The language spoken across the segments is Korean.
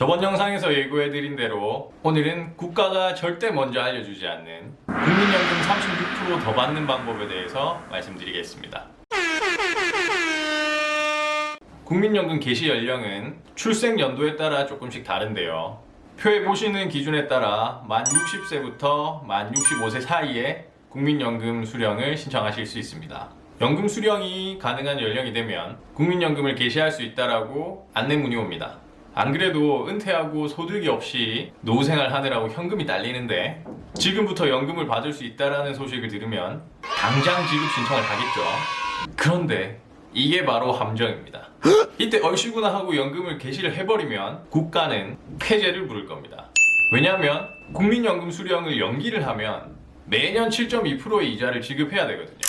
저번 영상에서 예고해드린 대로 오늘은 국가가 절대 먼저 알려주지 않는 국민연금 36%더 받는 방법에 대해서 말씀드리겠습니다. 국민연금 개시 연령은 출생 연도에 따라 조금씩 다른데요. 표에 보시는 기준에 따라 만 60세부터 만 65세 사이에 국민연금 수령을 신청하실 수 있습니다. 연금 수령이 가능한 연령이 되면 국민연금을 개시할 수 있다라고 안내문이 옵니다. 안 그래도 은퇴하고 소득이 없이 노후생활 하느라고 현금이 딸리는데 지금부터 연금을 받을 수 있다라는 소식을 들으면 당장 지급 신청을 하겠죠. 그런데 이게 바로 함정입니다. 이때 얼씨구나 하고 연금을 개시를 해버리면 국가는 폐재를 부를 겁니다. 왜냐하면 국민연금 수령을 연기를 하면 매년 7.2%의 이자를 지급해야 되거든요.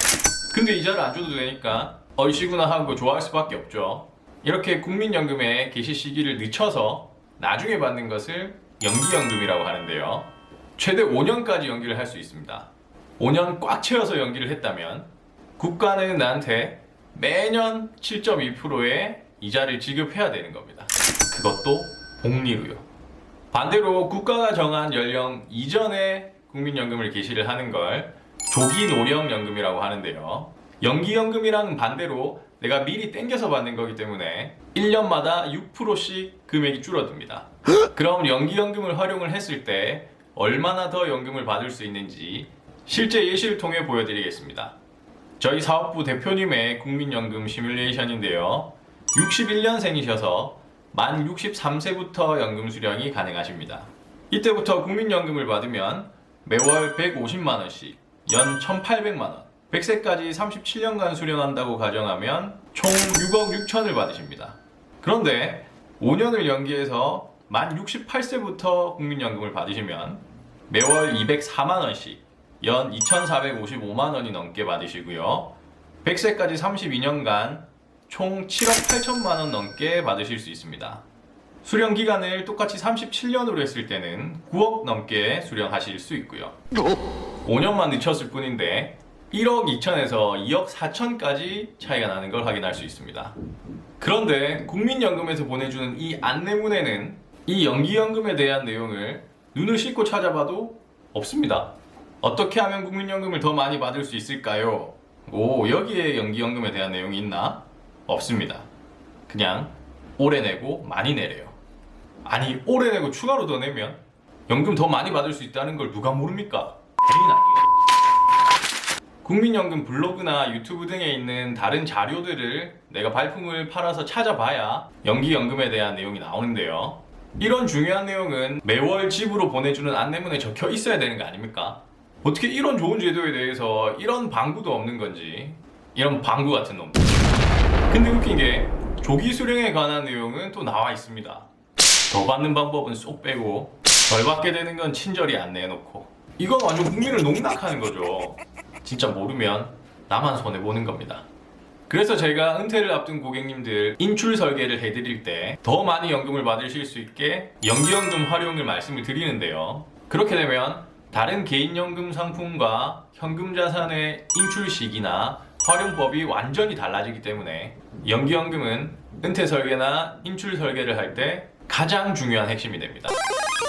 근데 이자를 안 줘도 되니까 얼씨구나 하고 좋아할 수밖에 없죠. 이렇게 국민연금의 개시 시기를 늦춰서 나중에 받는 것을 연기연금이라고 하는데요. 최대 5년까지 연기를 할 수 있습니다. 5년 꽉 채워서 연기를 했다면 국가는 나한테 매년 7.2%의 이자를 지급해야 되는 겁니다. 그것도 복리로요. 반대로 국가가 정한 연령 이전에 국민연금을 개시를 하는 걸 조기노령연금이라고 하는데요. 연기연금이랑은 반대로 내가 미리 땡겨서 받는 거기 때문에 1년마다 6%씩 금액이 줄어듭니다. 그럼 연기연금을 활용을 했을 때 얼마나 더 연금을 받을 수 있는지 실제 예시를 통해 보여드리겠습니다. 저희 사업부 대표님의 국민연금 시뮬레이션인데요. 61년생이셔서 만 63세부터 연금 수령이 가능하십니다. 이때부터 국민연금을 받으면 매월 150만원씩 연 1,800만원 100세까지 37년간 수령한다고 가정하면 총 6억 6천을 받으십니다. 그런데 5년을 연기해서 만 68세부터 국민연금을 받으시면 매월 204만원씩 연 2,455만원이 넘게 받으시고요. 100세까지 32년간 총 7억 8천만원 넘게 받으실 수 있습니다. 수령 기간을 똑같이 37년으로 했을 때는 9억 넘게 수령하실 수 있고요. 5년만 늦췄을 뿐인데 1억 2천에서 2억 4천까지 차이가 나는 걸 확인할 수 있습니다. 그런데 국민연금에서 보내주는 이 안내문에는 이 연기연금에 대한 내용을 눈을 씻고 찾아봐도 없습니다. 어떻게 하면 국민연금을 더 많이 받을 수 있을까요? 여기에 연기연금에 대한 내용이 있나? 없습니다. 그냥 오래 내고 많이 내래요. 아니, 오래 내고 추가로 더 내면 연금 더 많이 받을 수 있다는 걸 누가 모릅니까? 대리 나쁘게. 국민연금 블로그나 유튜브 등에 있는 다른 자료들을 내가 발품을 팔아서 찾아봐야 연기연금에 대한 내용이 나오는데요. 이런 중요한 내용은 매월 집으로 보내주는 안내문에 적혀 있어야 되는 거 아닙니까? 어떻게 이런 좋은 제도에 대해서 이런 방구도 없는 건지, 이런 방구 같은 놈. 근데 웃긴 게 조기 수령에 관한 내용은 또 나와 있습니다. 더 받는 방법은 쏙 빼고 덜 받게 되는 건 친절히 안내해놓고, 이건 완전 국민을 농락하는 거죠. 진짜 모르면 나만 손해보는 겁니다. 그래서 제가 은퇴를 앞둔 고객님들 인출 설계를 해드릴 때 더 많이 연금을 받으실 수 있게 연기연금 활용을 말씀을 드리는데요. 그렇게 되면 다른 개인연금 상품과 현금자산의 인출 시기나 활용법이 완전히 달라지기 때문에 연기연금은 은퇴 설계나 인출 설계를 할 때 가장 중요한 핵심이 됩니다.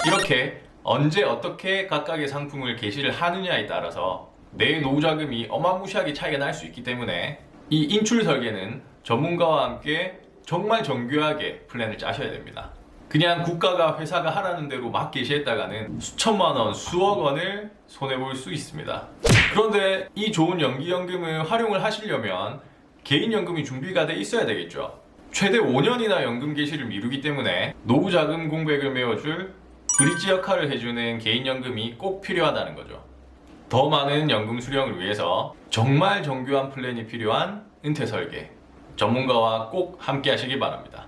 이렇게 언제 어떻게 각각의 상품을 개시를 하느냐에 따라서 내 노후자금이 어마무시하게 차이가 날 수 있기 때문에 이 인출 설계는 전문가와 함께 정말 정교하게 플랜을 짜셔야 됩니다. 그냥 국가가 회사가 하라는 대로 막 개시했다가는 수천만 원, 수억 원을 손해볼 수 있습니다. 그런데 이 좋은 연기연금을 활용을 하시려면 개인연금이 준비가 돼 있어야 되겠죠. 최대 5년이나 연금 개시를 미루기 때문에 노후자금 공백을 메워줄 브릿지 역할을 해주는 개인연금이 꼭 필요하다는 거죠. 더 많은 연금 수령을 위해서 정말 정교한 플랜이 필요한 은퇴 설계, 전문가와 꼭 함께 하시기 바랍니다.